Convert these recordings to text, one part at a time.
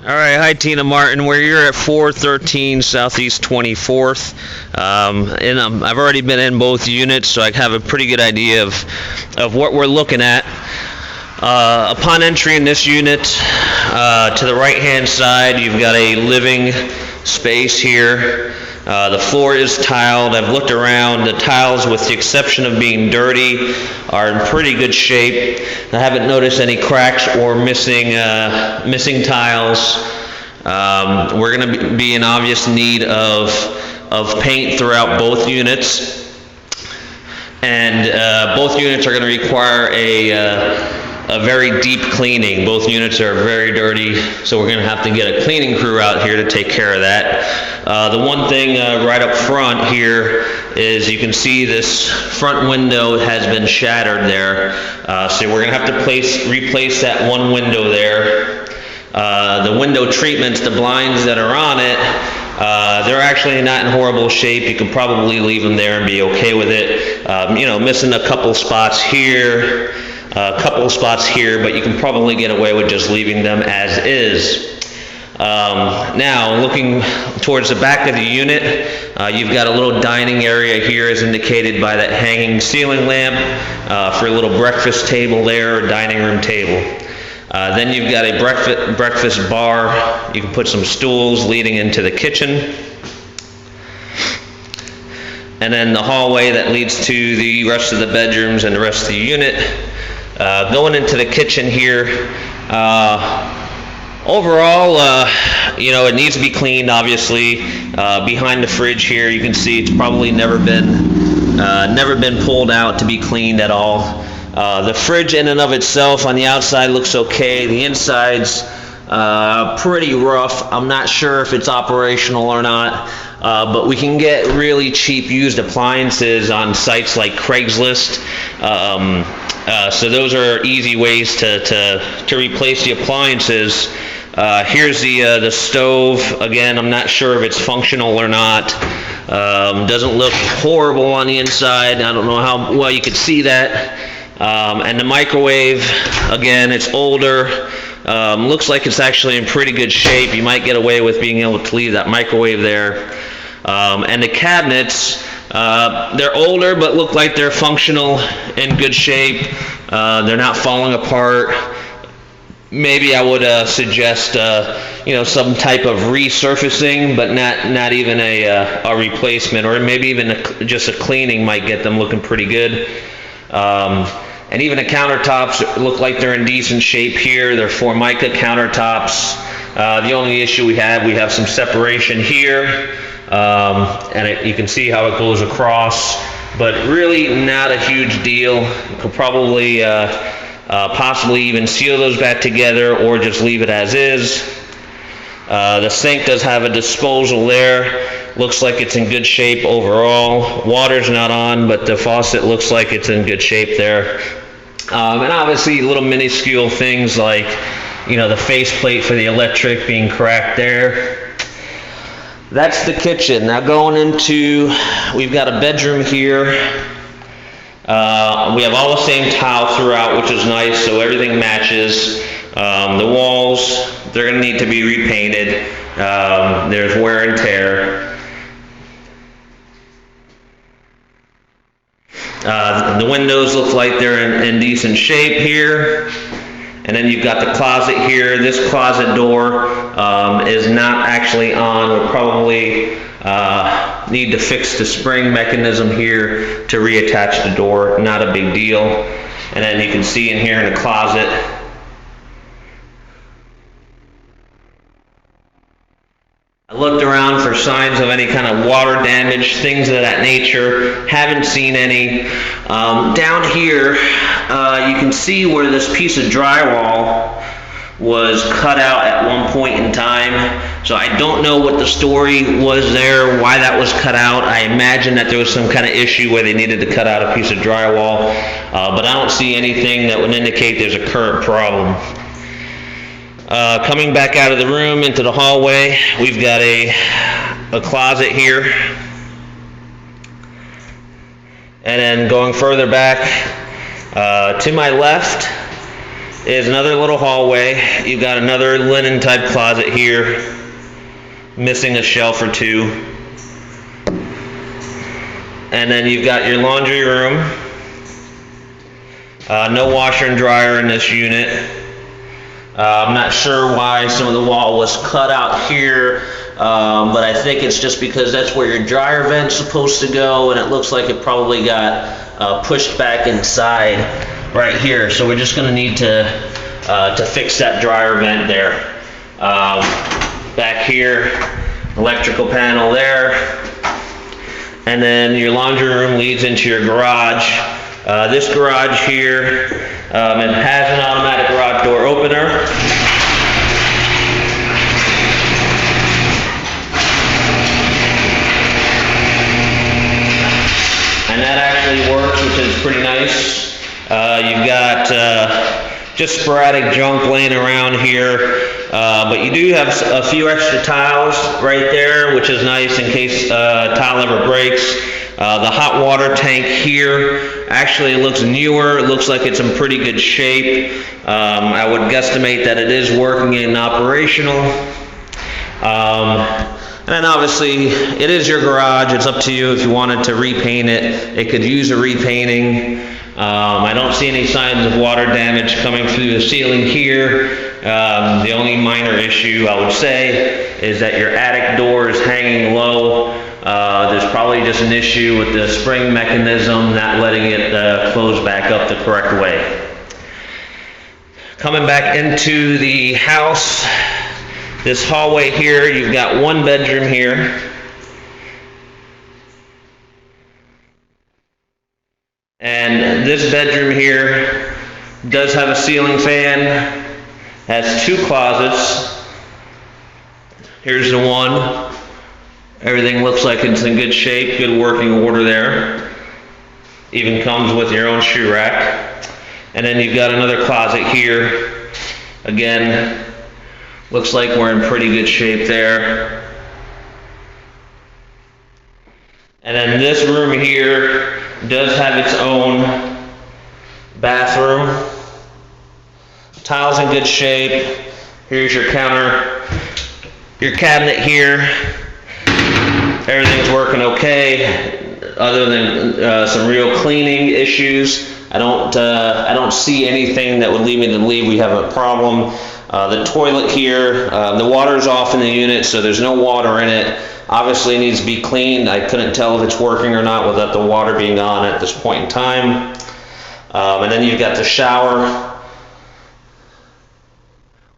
All right, hi Tina Martin. We're here at 413 Southeast 24th, and I've already been in both units, so I have a pretty good idea of what we're looking at. Upon entry in this unit, to the right-hand side, you've got a living space here. The floor is tiled. I've looked around. The tiles, with the exception of being dirty, are in pretty good shape. I haven't noticed any cracks or missing tiles. We're going to be in obvious need of paint throughout both units, and both units are going to require a very deep cleaning. Both units are very dirty, so we're going to have to get a cleaning crew out here to take care of that. The one thing right up front here is you can see this front window has been shattered there, so we're going to have to replace that one window there. The window treatments, the blinds that are on it, they're actually not in horrible shape. You can probably leave them there and be okay with it. Missing a couple spots here, but you can probably get away with just leaving them as is. Now, looking towards the back of the unit, you've got a little dining area here as indicated by that hanging ceiling lamp for a little breakfast table there, or dining room table. Then you've got a breakfast bar. You can put some stools leading into the kitchen. And then the hallway that leads to the rest of the bedrooms and the rest of the unit. Going into the kitchen here, overall, it needs to be cleaned, obviously. Behind the fridge here, you can see it's probably never been pulled out to be cleaned at all. The fridge in and of itself on the outside looks okay. The inside's pretty rough. I'm not sure if it's operational or not, but we can get really cheap used appliances on sites like Craigslist. So those are easy ways to replace the appliances. Here's the stove. Again, I'm not sure if it's functional or not. Doesn't look horrible on the inside. I don't know how well you could see that. And the microwave, again, it's older. Looks like it's actually in pretty good shape. You might get away with being able to leave that microwave there. And the cabinets, they're older but look like they're functional, in good shape. They're not falling apart. Maybe I would suggest some type of resurfacing, but not even a replacement, or maybe even just a cleaning might get them looking pretty good. And even the countertops look like they're in decent shape here. They're Formica countertops. The only issue we have some separation here, and you can see how it goes across, but really not a huge deal. You could probably possibly even seal those back together or just leave it as is. The sink does have a disposal there. Looks like it's in good shape overall. Water's not on, but the faucet looks like it's in good shape there. And obviously little minuscule things like, the faceplate for the electric being cracked there. That's the kitchen. Now we've got a bedroom here. We have all the same tile throughout, which is nice, so everything matches. The walls, they're going to need to be repainted. There's wear and tear. The windows look like they're in decent shape here. And then you've got the closet here. This closet door is not actually on. We'll probably need to fix the spring mechanism here to reattach the door. Not a big deal. And then you can see in here in the closet, I looked around for signs of any kind of water damage, things of that nature. Haven't seen any. Down here, you can see where this piece of drywall was cut out at one point in time. So I don't know what the story was there, why that was cut out. I imagine that there was some kind of issue where they needed to cut out a piece of drywall, but I don't see anything that would indicate there's a current problem. Coming back out of the room into the hallway, we've got a closet here. And then going further back, to my left, is another little hallway. You've got another linen type closet here, missing a shelf or two. And then you've got your laundry room. No washer and dryer in this unit. I'm not sure why some of the wall was cut out here, but I think it's just because that's where your dryer vent's supposed to go, and it looks like it probably got pushed back inside right here. So we're just going to need to fix that dryer vent there. Back here, electrical panel there, and then your laundry room leads into your garage. This garage here, it has an automatic garage door opener. And that actually works, which is pretty nice. You've got just sporadic junk laying around here, but you do have a few extra tiles right there, which is nice in case tile ever breaks. The hot water tank here actually looks newer. It looks like it's in pretty good shape. I would guesstimate that it is working and operational. And then obviously it is your garage. It's up to you if you wanted to repaint it. It could use a repainting. I don't see any signs of water damage coming through the ceiling here. The only minor issue I would say is that your attic door is hanging low. There's probably just an issue with the spring mechanism not letting it close back up the correct way. Coming back into the house, this hallway here, you've got one bedroom here. And this bedroom here does have a ceiling fan, has two closets. Here's the one. Everything looks like it's in good shape, good working order there. Even comes with your own shoe rack. And then you've got another closet here. Again, looks like we're in pretty good shape there. And then this room here does have its own bathroom. Tiles in good shape. Here's your counter, your cabinet here. Everything's working okay, other than some real cleaning issues. I don't see anything that would lead me to believe we have a problem. The toilet here, the water's off in the unit, so there's no water in it. Obviously it needs to be cleaned. I couldn't tell if it's working or not without the water being on at this point in time. And then you've got the shower.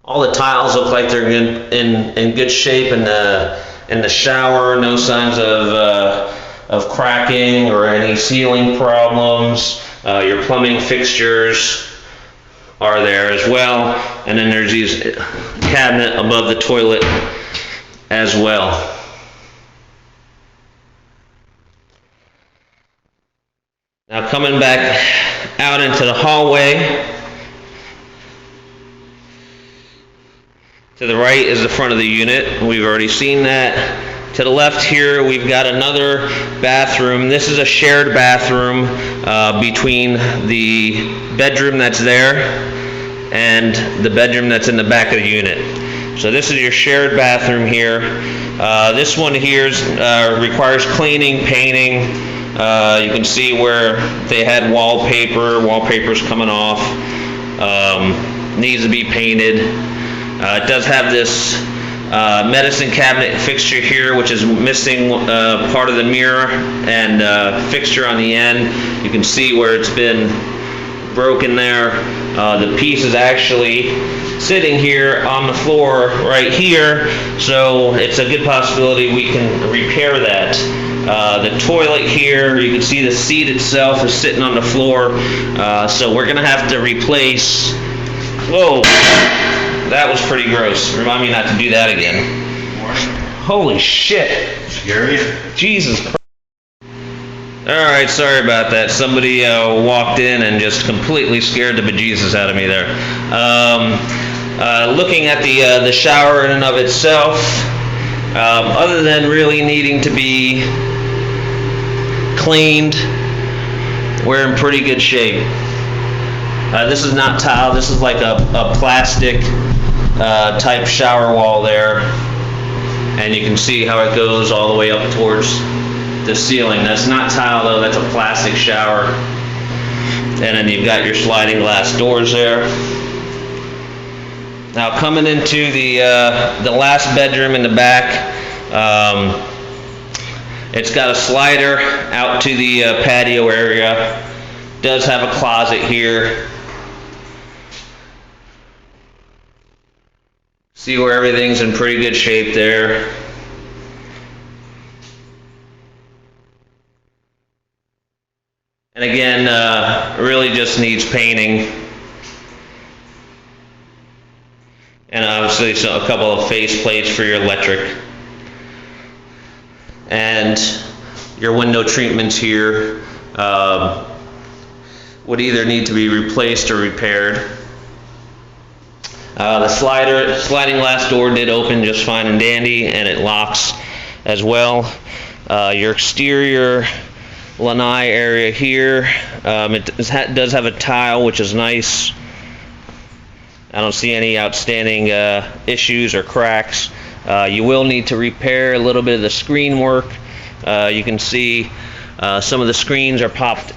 All the tiles look like they're in good shape in the shower. No signs of cracking or any ceiling problems. Your plumbing fixtures are there as well, and then there's these cabinet above the toilet as well. Now coming back out into the hallway, to the right is the front of the unit. We've already seen that. To the left here, we've got another bathroom. This is a shared bathroom between the bedroom that's there and the bedroom that's in the back of the unit. So this is your shared bathroom here. This one here requires cleaning, painting. You can see where they had wallpaper's coming off. Needs to be painted. It does have this medicine cabinet fixture here, which is missing part of the mirror and fixture on the end. You can see where it's been broken there. The piece is actually sitting here on the floor right here, so it's a good possibility we can repair that. The toilet here, you can see the seat itself is sitting on the floor, so we're gonna have to replace. Whoa, that was pretty gross. Remind me not to do that again. Holy shit. Scary? Jesus Christ. Alright, sorry about that. Somebody walked in and just completely scared the bejesus out of me there. Looking at the shower in and of itself, other than really needing to be cleaned, we're in pretty good shape. This is not tile, this is like a plastic type shower wall there. And you can see how it goes all the way up towards the ceiling. That's not tile though, that's a plastic shower. And then you've got your sliding glass doors there. Now coming into the last bedroom in the back, it's got a slider out to the patio area. Does have a closet here. See where everything's in pretty good shape there. And again, really just needs painting. And obviously a couple of face plates for your electric. And your window treatments here would either need to be replaced or repaired. The sliding glass door did open just fine and dandy, and it locks as well. Your exterior lanai area here, it does have a tile, which is nice. I don't see any outstanding issues or cracks. You will need to repair a little bit of the screen work. You can see some of the screens are popped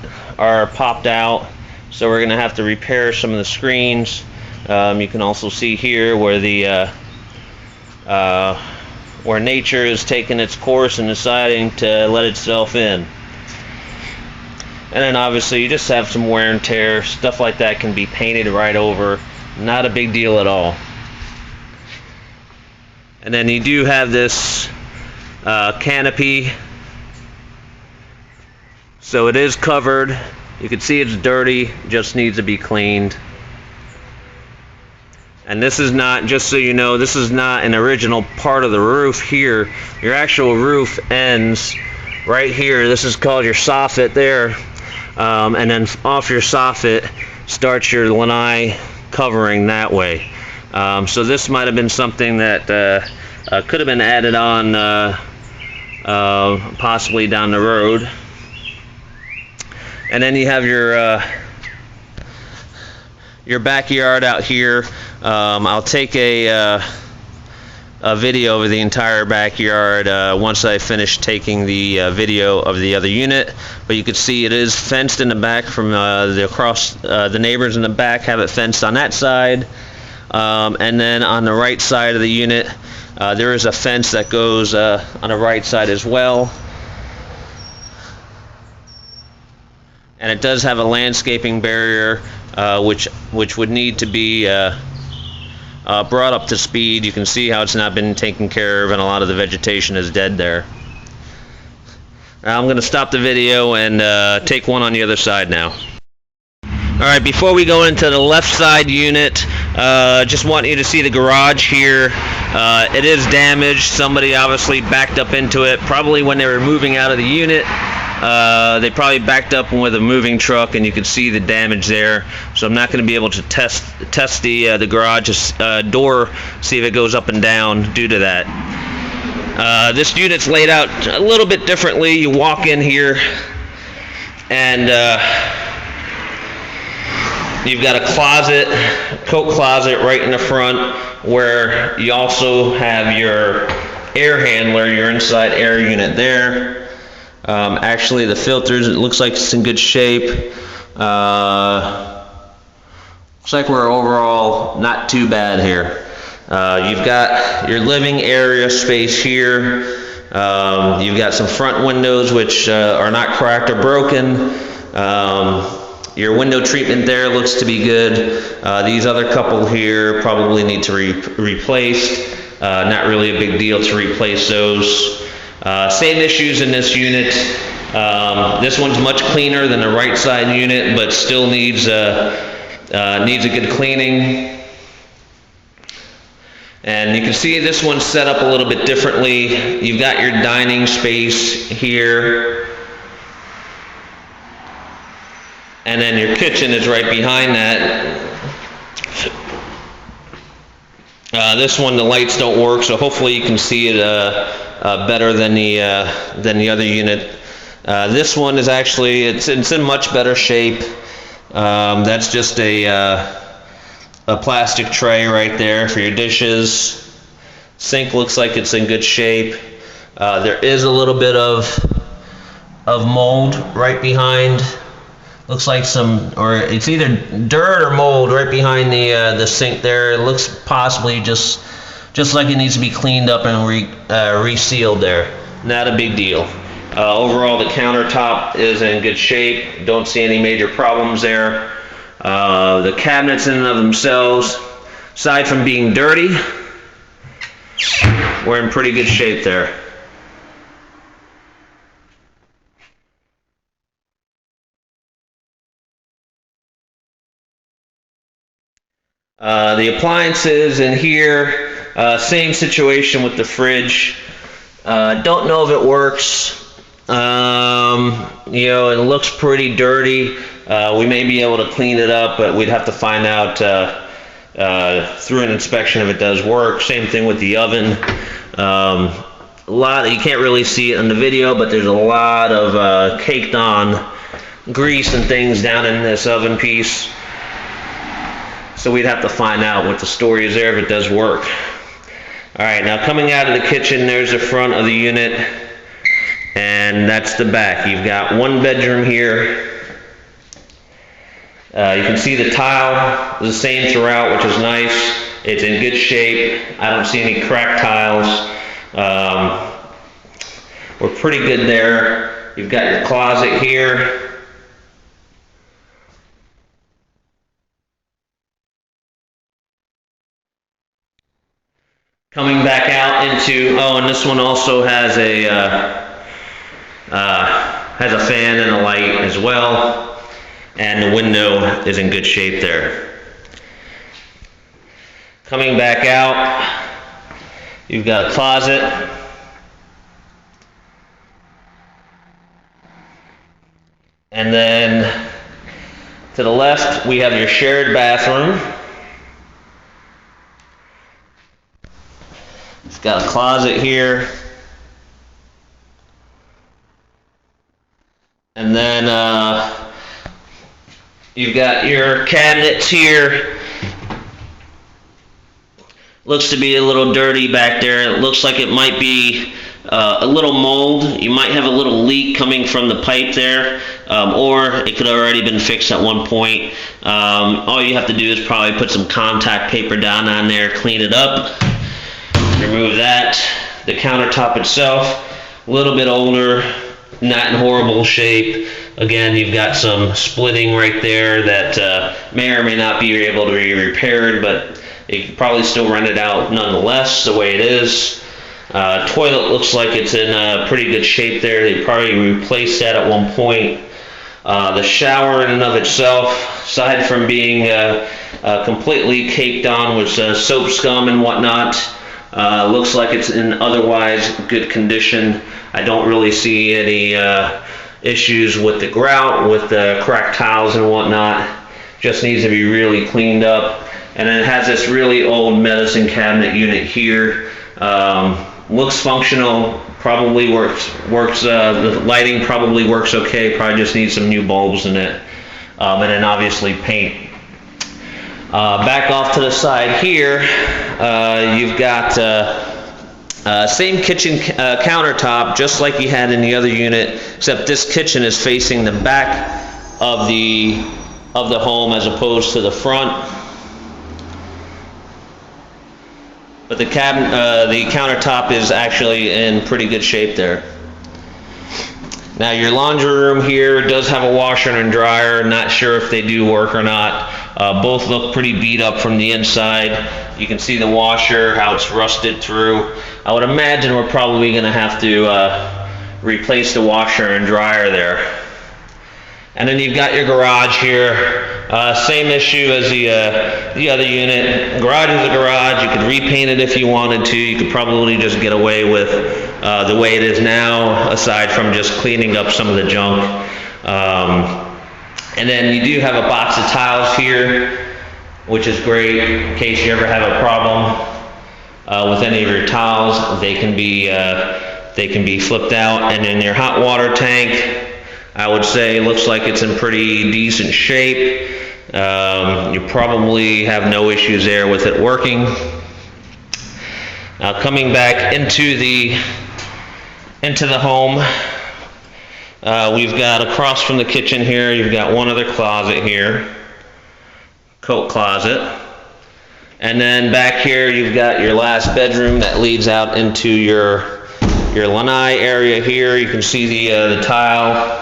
out, so we're going to have to repair some of the screens. You can also see here where where nature is taking its course and deciding to let itself in. And then obviously you just have some wear and tear. Stuff like that can be painted right over. Not a big deal at all. And then you do have this canopy. So it is covered. You can see it's dirty, just needs to be cleaned. And this is not, just so you know, this is not an original part of the roof here. Your actual roof ends right here. This is called your soffit there. And then off your soffit starts your lanai covering that way. So this might have been something that could have been added on possibly down the road. And then you have your backyard out here. I'll take a video of the entire backyard once I finish taking the video of the other unit. But you can see it is fenced in the back from the neighbors in the back have it fenced on that side. And then on the right side of the unit, there is a fence that goes on the right side as well. And it does have a landscaping barrier, which would need to be brought up to speed. You can see how it's not been taken care of, and a lot of the vegetation is dead there. Now I'm going to stop the video and take one on the other side now. Alright, before we go into the left side unit, just want you to see the garage here. It is damaged. Somebody obviously backed up into it, probably when they were moving out of the unit. They probably backed up with a moving truck, and you can see the damage there. So I'm not going to be able to test the garage door, see if it goes up and down due to that. This unit's laid out a little bit differently. You walk in here, and you've got a closet, coat closet right in the front, where you also have your air handler, your inside air unit there. Actually, the filters, it looks like it's in good shape. Looks like we're overall not too bad here. You've got your living area space here. You've got some front windows which are not cracked or broken. Your window treatment there looks to be good. These other couple here probably need to be replaced. Not really a big deal to replace those. Same issues in this unit. This one's much cleaner than the right side unit, but still needs a good cleaning. And you can see this one's set up a little bit differently. You've got your dining space here, and then your kitchen is right behind that. This one, the lights don't work, so hopefully you can see it better than the other unit. This one is actually, it's in much better shape. That's just a plastic tray right there for your dishes. Sink looks like it's in good shape. There is a little bit of mold right behind. Looks like or it's either dirt or mold right behind the sink there. It looks possibly just like it needs to be cleaned up and resealed there. Not a big deal. Overall, the countertop is in good shape. Don't see any major problems there. The cabinets in and of themselves, aside from being dirty, we're in pretty good shape there. The appliances in here, same situation with the fridge. Don't know if it works. It looks pretty dirty. We may be able to clean it up, but we'd have to find out through an inspection if it does work. Same thing with the oven. You can't really see it in the video, but there's a lot of caked on grease and things down in this oven piece. So we'd have to find out what the story is there if it does work. All right, now coming out of the kitchen, there's the front of the unit, and that's the back. You've got one bedroom here. You can see the tile is the same throughout, which is nice. It's in good shape. I don't see any cracked tiles. We're pretty good there. You've got your closet here. Coming back out into, and this one also has a fan and a light as well, and the window is in good shape there. Coming back out, you've got a closet, and then to the left we have your shared bathroom. It's got a closet here, and then you've got your cabinets here. Looks to be a little dirty back there. It looks like it might be a little mold. You might have a little leak coming from the pipe there, or it could have already been fixed at one point. All you have to do is probably put some contact paper down on there, clean it up. Remove that. The countertop itself, a little bit older, not in horrible shape. Again, you've got some splitting right there that may or may not be able to be repaired, but you can probably still rent it out nonetheless the way it is. Toilet looks like it's in pretty good shape there. They probably replaced that at one point. The shower in and of itself, aside from being completely caked on with soap scum and whatnot, looks like it's in otherwise good condition. I don't really see any issues with the grout, with the cracked tiles and whatnot. Just needs to be really cleaned up. And then it has this really old medicine cabinet unit here. Looks functional, probably works. The lighting probably works okay. Probably just needs some new bulbs in it, and then obviously paint. Back off to the side here, you've got same kitchen countertop, just like you had in the other unit, except this kitchen is facing the back of the home as opposed to the front. But the countertop is actually in pretty good shape there. Now your laundry room here does have a washer and dryer. Not sure if they do work or not. Both look pretty beat up from the inside. You can see the washer, how it's rusted through. I would imagine we're probably going to have to replace the washer and dryer there. And then you've got your garage here. Same issue as the other unit. Garage is a garage. You could repaint it if you wanted to. You could probably just get away with the way it is now, aside from just cleaning up some of the junk. And then you do have a box of tiles here, which is great in case you ever have a problem with any of your tiles. They can be flipped out. And then your hot water tank I would say it looks like it's in pretty decent shape. You probably have no issues there with it working. Now coming back into the home, we've got across from the kitchen here, you've got one other closet here, coat closet. And then back here you've got your last bedroom that leads out into your lanai area here. You can see the tile.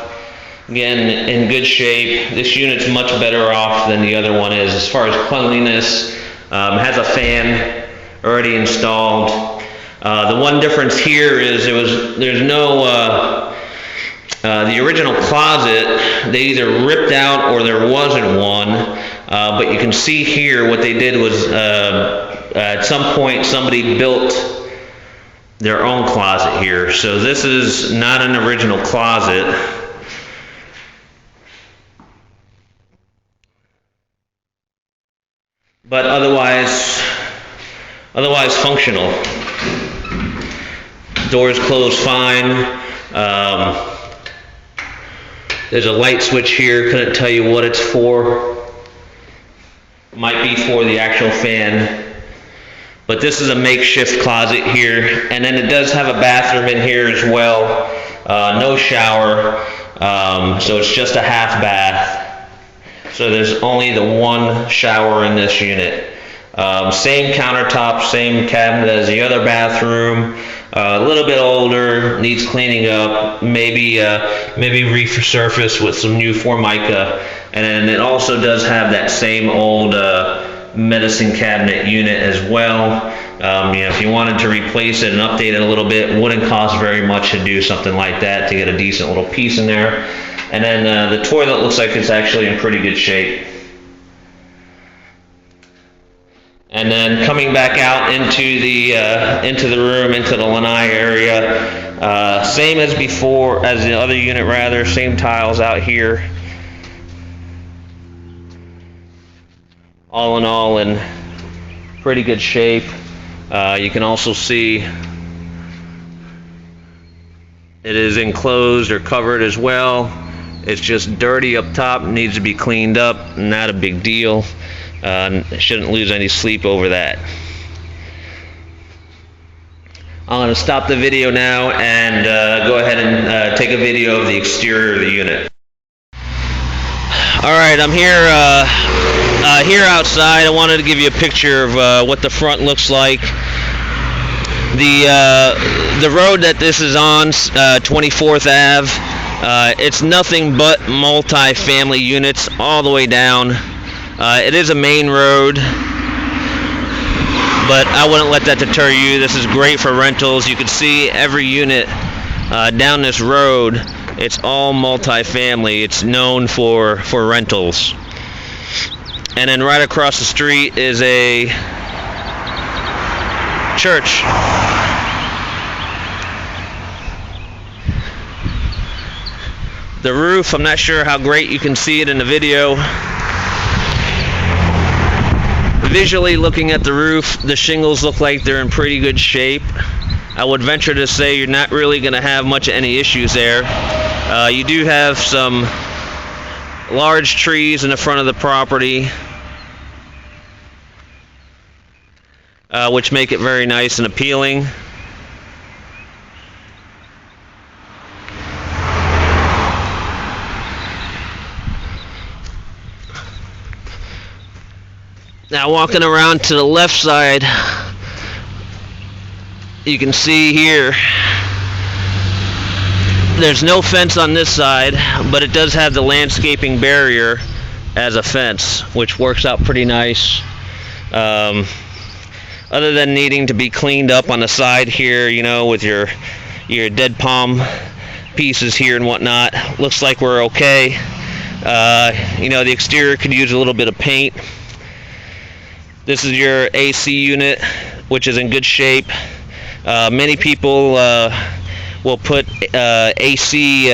Again, in good shape. This unit's much better off than the other one is as far as cleanliness. Has a fan already installed. The one difference here is there's no the original closet. They either ripped out or there wasn't one. But you can see here what they did was at some point somebody built their own closet here. So this is not an original closet. But otherwise functional. Doors close fine. There's a light switch here. Couldn't tell you what it's for. Might be for the actual fan. But this is a makeshift closet here. And then it does have a bathroom in here as well. No shower. So it's just a half bath. So there's only the one shower in this unit. Same countertop, same cabinet as the other bathroom. A little bit older, needs cleaning up, maybe resurfaced with some new Formica. And then it also does have that same old medicine cabinet unit as well. If you wanted to replace it and update it a little bit, it wouldn't cost very much to do something like that to get a decent little piece in there. And then the toilet looks like it's actually in pretty good shape. And then coming back out into the room, into the lanai area, same as before, as the other unit rather, same tiles out here. All in all, in pretty good shape. You can also see it is enclosed or covered as well. It's just dirty up top, needs to be cleaned up, not a big deal. Shouldn't lose any sleep over that. I'm going to stop the video now and go ahead and take a video of the exterior of the unit. Alright, I'm here outside. I wanted to give you a picture of what the front looks like. The road that this is on, 24th Ave, it's nothing but multi-family units all the way down. It is a main road, but I wouldn't let that deter you. This is great for rentals. You can see every unit down this road. It's all multi-family. It's known for rentals. And then right across the street is a church. The roof, I'm not sure how great you can see it in the video. Visually looking at the roof, the shingles look like they're in pretty good shape. I would venture to say you're not really going to have much of any issues there. You do have some large trees in the front of the property, which make it very nice and appealing. Now walking around to the left side, you can see here there's no fence on this side, but it does have the landscaping barrier as a fence, which works out pretty nice. Other than needing to be cleaned up on the side here, with your dead palm pieces here and whatnot, looks like we're okay. The exterior could use a little bit of paint. This is your AC unit, which is in good shape. Many people will put AC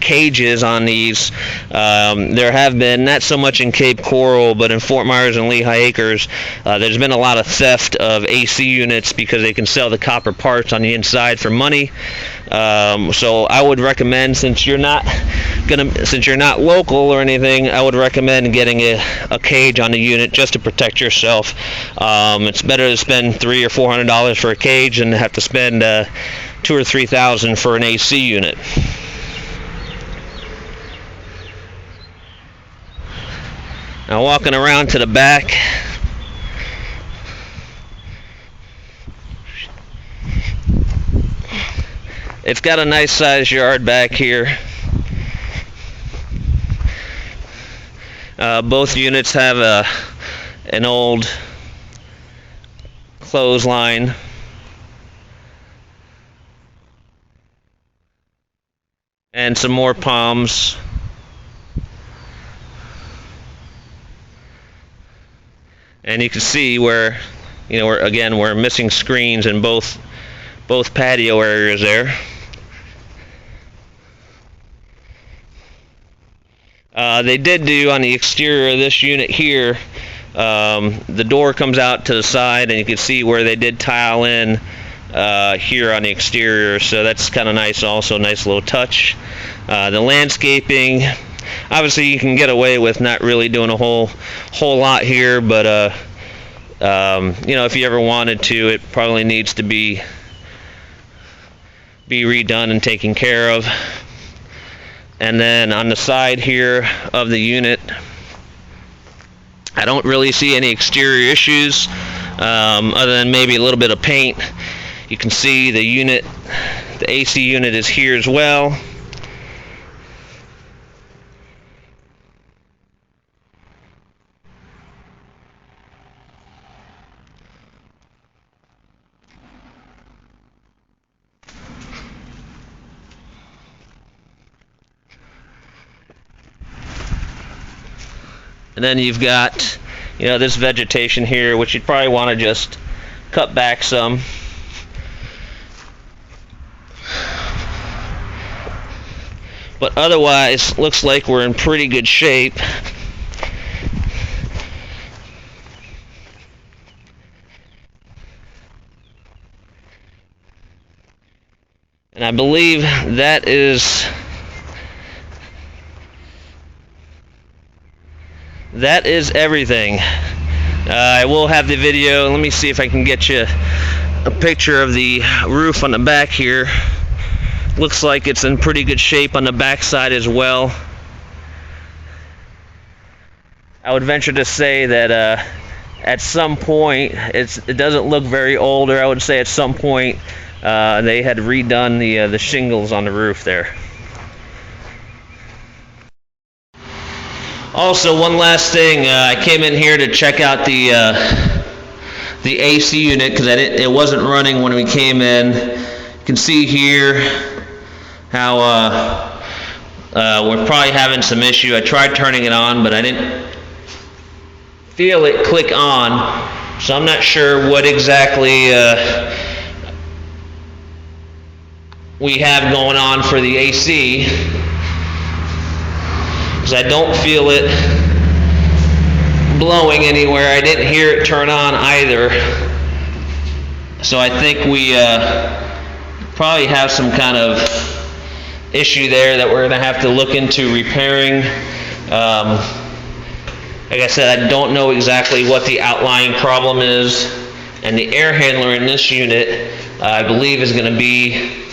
cages on these. There have been, not so much in Cape Coral, but in Fort Myers and Lehigh Acres, there's been a lot of theft of AC units because they can sell the copper parts on the inside for money. So I would recommend, since you're not local or anything, I would recommend getting a cage on the unit just to protect yourself. It's better to spend $300 or $400 for a cage than to have to spend $2,000 or $3,000 for an AC unit. Now, walking around to the back, it's got a nice sized yard back here. Both units have an old clothesline. And some more palms. And you can see where, we're missing screens in both patio areas there. They did do on the exterior of this unit here, the door comes out to the side, and you can see where they did tile in here on the exterior, so that's kind of nice also, nice little touch. The landscaping, obviously you can get away with not really doing a whole lot here, but if you ever wanted to, it probably needs to be redone and taken care of. And then on the side here of the unit, I don't really see any exterior issues, other than maybe a little bit of paint. You can see the unit, the AC unit is here as well. And then you've got, this vegetation here, which you'd probably want to just cut back some. But otherwise, looks like we're in pretty good shape. And I believe that is everything. I will have the video. Let me see if I can get you a picture of the roof on the back here. Looks like it's in pretty good shape on the back side as well. I would venture to say that at some point, it doesn't look very old, or I would say at some point they had redone the shingles on the roof there. Also, one last thing, I came in here to check out the AC unit because it wasn't running when we came in. You can see here how we're probably having some issue. I tried turning it on, but I didn't feel it click on, so I'm not sure what exactly we have going on for the AC. I don't feel it blowing anywhere. I didn't hear it turn on either. So I think we probably have some kind of issue there that we're going to have to look into repairing. Like I said, I don't know exactly what the outlying problem is. And the air handler in this unit, I believe, is going to be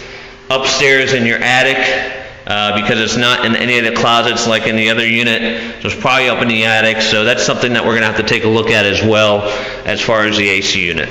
upstairs in your attic. Because it's not in any of the closets like in the other unit, so it's probably up in the attic. So that's something that we're going to have to take a look at as well as far as the AC unit.